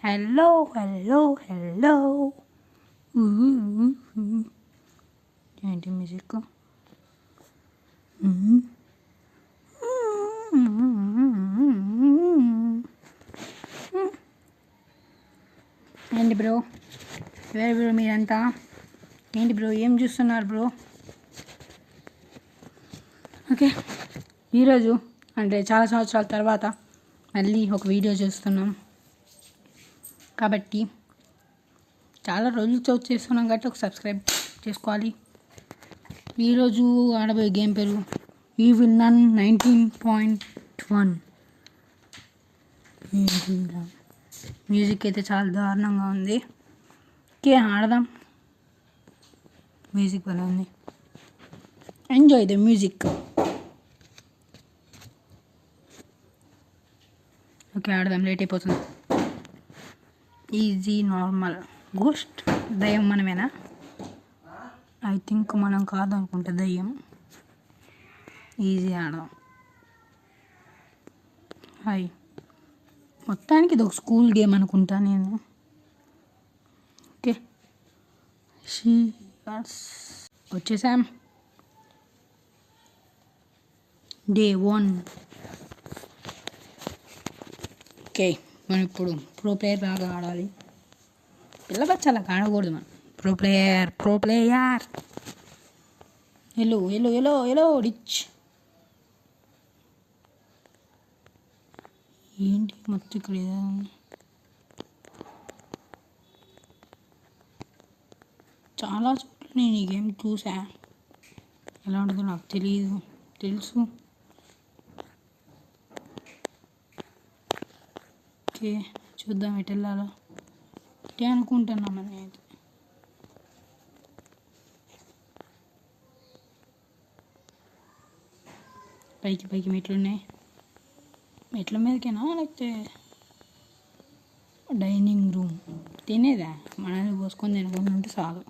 Hello hello hello. ఏంటి music? ఏంటి bro, వేరే బ్రో మీరంతా ఏంటి బ్రో, ఏం చూస్తున్నారు బ్రో? ఓకే, ఈరోజు అంటే చాలా సంవత్సరాల తర్వాత మళ్ళీ ఒక వీడియో చూస్తున్నాం కాబట్టి చాలా రోజులు చేస్తున్నాం కాబట్టి ఒక సబ్స్క్రైబ్ చేసుకోవాలి. ఈరోజు ఆడబోయే గేమ్ పేరు ఈవిల్ నన్ 19.1. మ్యూజిక్ అయితే చాలా దారుణంగా ఉంది. ఓకే, ఆడదాం. మ్యూజిక్ వల్ల ఉంది, ఎంజాయ్ ద మ్యూజిక్. ఓకే, ఆడదాం. లేట్ అయిపోతుంది. Easy, normal. గోస్ట్ దయ్యం మనమేనా? ఐ థింక్ మనం కాదనుకుంటా దయ్యం. ఈజీ ఆడదాం. హాయ్, మొత్తానికి ఇది ఒక స్కూల్ గేమ్ అనుకుంటా నేను. ఓకే, వచ్చేసాం. డే 1. ఓకే, మనం ఇప్పుడు ప్రో ప్లేయర్ లాగా ఆడాలి. పిల్లబచ్చాలాగా ఆడకూడదు మనం. Pro player. ఎలో రిచ్. ఏంటి మొత్తం ఇక్కడ చాలా చోట్ల నేను ఈ గేమ్ చూసా. ఎలా ఉంటుందో నాకు తెలుసు. ఓకే, చూద్దాం ఎటు వెళ్ళాలో. ఇటే అనుకుంటున్నాం అనేది. పైకి మెట్లున్నాయి. మెట్ల మీదకేనా లేకపోతే డైనింగ్ రూమ్? తినేదా? మనల్ని పోసుకొని తినకుండా ఉంటే చాలు.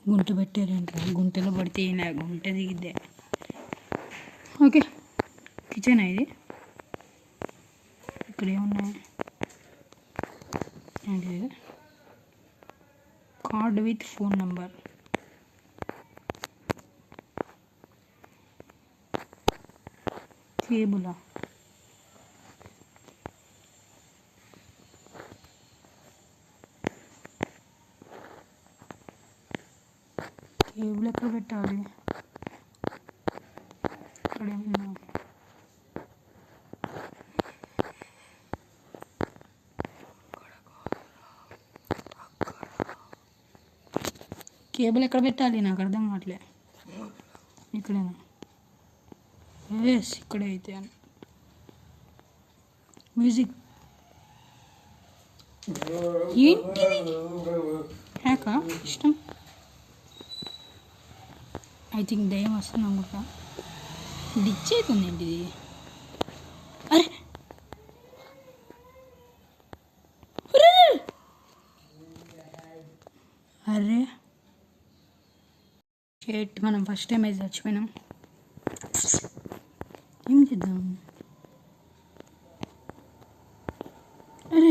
గుంట పెట్టారంటారా? గుంటలో పడితే గుంట దిగిద్దే. ఓకే, కిచెన్ ఇది. ఇక్కడ ఏమున్నాయి? ఏంటి? Card with phone number. కేబులా? కేబుల్ ఎక్కడ పెట్టాలి? ఇక్కడ ఏమన్నా కేబుల్ ఎక్కడ పెట్టాలి? నాకు అర్థం కావట్లే. ఇక్కడేనా? ఎస్, ఇక్కడే అయితే. మ్యూజిక్ ఏంటి? హ్యాకా ఇష్టం. ఐ థింక్ దయ్యం వస్తుంది అనుకుంటా. డిచ్ అవుతుంది ఏంటిది? అరే షేట్, మనం ఫస్ట్ టైం అయితే చచ్చిపోయినాం. ఏం చేద్దాం? అరే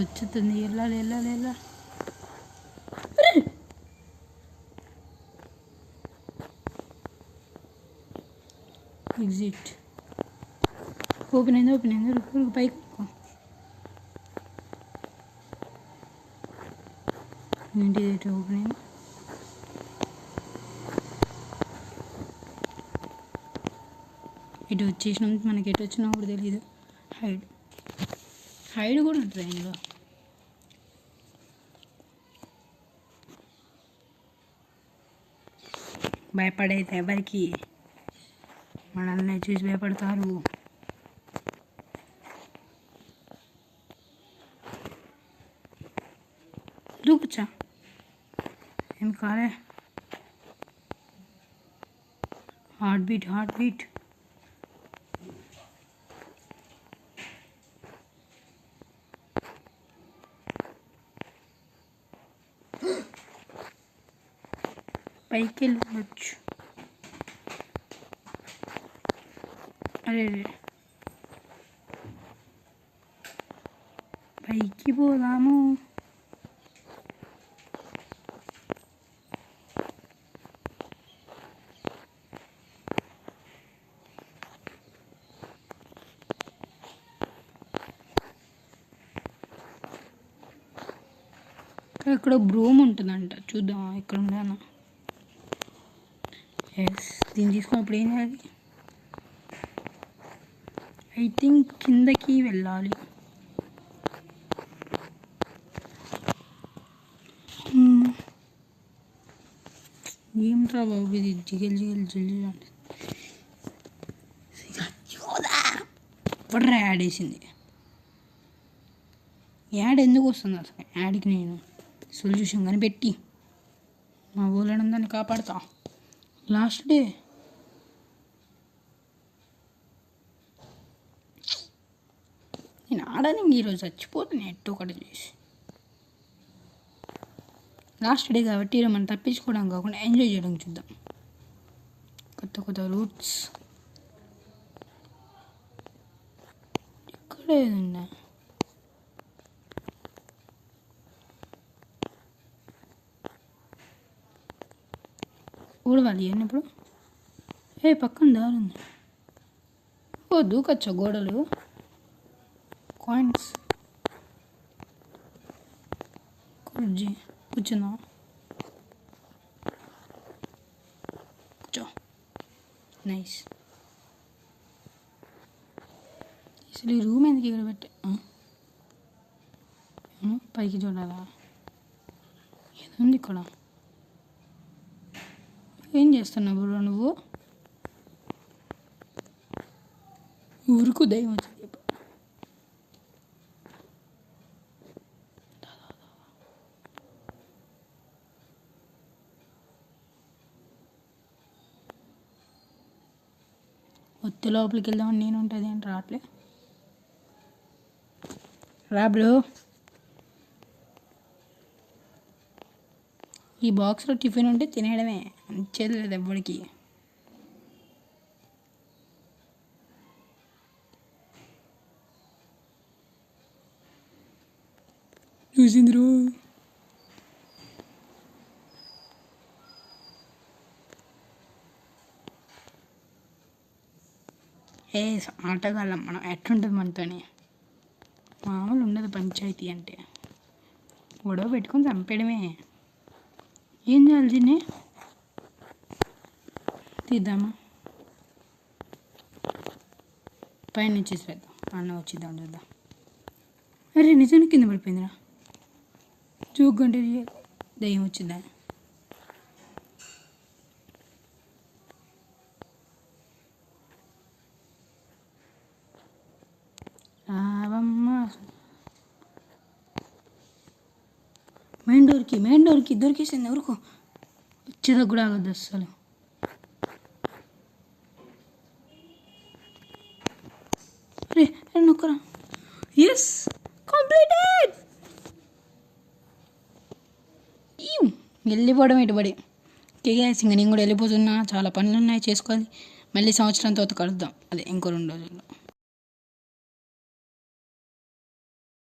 వచ్చేస్తుంది. వెళ్ళాలి. ఎగ్జిట్. ఓపెన్ అయింది. పైకి ఏంటి ఓపెన్ అయింది? ఇటు వచ్చేసినాం. మనకి ఎటు వచ్చినా కూడా తెలీదు. హైడ్ కూడా ఉంటుంది ఇందులో. భయపడైతే ఎవరికి, మనల్ని చూసి భయపడతారు. దూకుచ్చా? ఏం కాలే. Heart beat. పైకి వెళ్ళవచ్చు. అరే పైకి పోదాము. ఇక్కడ బ్రూమ్ ఉంటుందంట, చూద్దాం ఇక్కడ ఉండాను. ఎస్, దీన్ని తీసుకున్నప్పుడు ఏం చేయాలి? ఐ థింక్ కిందకి వెళ్ళాలి. ఏమిట్రా బాబు ఇది, జిగల్ జిగల్ జిల్లి అంటే ఇప్పుడ్రా యాడ్ వేసింది. యాడ్ ఎందుకు వస్తుంది అసలు? యాడ్కి నేను సొల్యూషన్ కనిపెట్టి మా ఊళ్ళందరినీ కాపాడుతా. లాస్ట్ డే నేను ఆడని ఈరోజు చచ్చిపోతాను ఎట్టు ఒకటి చేసి. లాస్ట్ డే కాబట్టి మనం తప్పించుకోవడం కాకుండా ఎంజాయ్ చేయడం చూద్దాం. కొత్త కొత్త రూట్స్ ఇక్కడ ఏదన్నా ఊడవాలి అని ఇప్పుడు. పక్కన దారి ఉంది. దూకొచ్చా గోడలు. కాయిన్స్ కుర్జీ కూర్చుందా? కూర్చో. నైస్. అసలు ఈ రూమ్ ఎందుకు ఇక్కడ పెట్టే? పైకి చూడాలా? ఏదో ఉంది ఇక్కడ. ఏం చేస్తున్నావు బ్రో నువ్వు? ఊరుకు దయ్యం వచ్చింది. ఒత్తి లోపలికి వెళ్దామని నేను ఉంటుంది ఏంటి రావట్లే. రా బ్రో. ఈ బాక్స్లో టిఫిన్ ఉంటే తినేయడమే, అంచేది లేదు ఎవ్వడికి. చూసింద్రు ఆటగాళ్ళం మనం. ఎట్లుంటుంది మనతోని? మామూలు ఉండదు పంచాయతీ అంటే. గొడవ పెట్టుకొని చంపేయడమే. ఏం చేయాలి దీన్ని? తీద్దామా? పైన నుంచి వేద్దాం, అన్న వచ్చిద్దాం చూద్దాం. అరే నిజానికి కింద పడిపోయిందిరా. చూగంటే దయ్యం వచ్చిందా? రావమ్మ. మెయిన్ డోర్కి దొరికేసింది. ఎవరికో వచ్చేదాకా కూడా ఆగద్దు అసలు. అరే నొక్కరా. Yes, completed. వెళ్ళిపోవడం ఇటుబడి. కేఎస్ ఇంకా నేను కూడా వెళ్ళిపోతున్నా. చాలా పనులు ఉన్నాయి చేసుకోవాలి. మళ్ళీ సంవత్సరం తర్వాత కలుద్దాం. అదే ఇంకో 2 రోజుల్లో.